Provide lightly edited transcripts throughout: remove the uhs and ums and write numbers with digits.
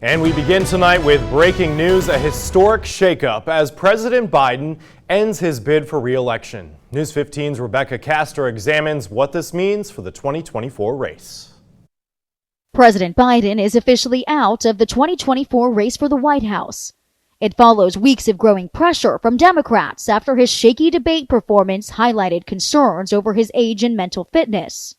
And we begin tonight with breaking news, a historic shakeup as President Biden ends his bid for re-election. News 15's Rebecca Castor examines what this means for the 2024 race. President Biden is officially out of the 2024 race for the White House. It follows weeks of growing pressure from Democrats after his shaky debate performance highlighted concerns over his age and mental fitness.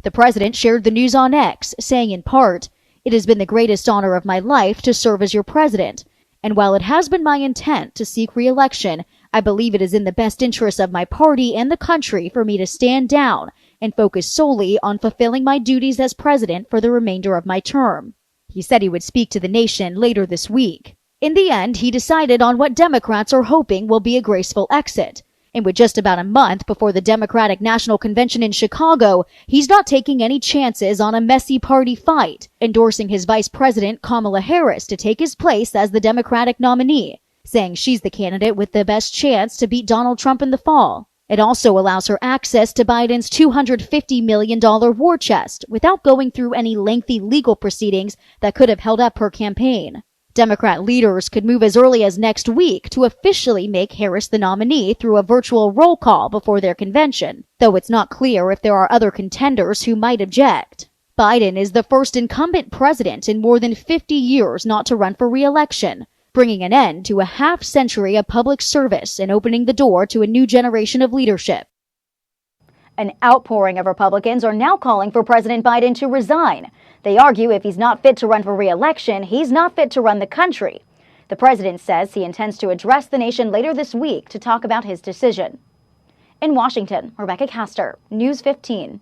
The president shared the news on X, saying in part, "It has been the greatest honor of my life to serve as your president, and while it has been my intent to seek re-election, I believe it is in the best interest of my party and the country for me to stand down and focus solely on fulfilling my duties as president for the remainder of my term." He said he would speak to the nation later this week. In the end, he decided on what Democrats are hoping will be a graceful exit. And with just about a month before the Democratic National Convention in Chicago, he's not taking any chances on a messy party fight, endorsing his Vice President Kamala Harris to take his place as the Democratic nominee, saying she's the candidate with the best chance to beat Donald Trump in the fall. It also allows her access to Biden's $250 million war chest without going through any lengthy legal proceedings that could have held up her campaign. Democrat leaders could move as early as next week to officially make Harris the nominee through a virtual roll call before their convention, though it's not clear if there are other contenders who might object. Biden is the first incumbent president in more than 50 years not to run for re-election, bringing an end to a half-century of public service and opening the door to a new generation of leadership. An outpouring of Republicans are now calling for President Biden to resign. They argue if he's not fit to run for re-election, he's not fit to run the country. The president says he intends to address the nation later this week to talk about his decision. In Washington, Rebecca Castor, News 15.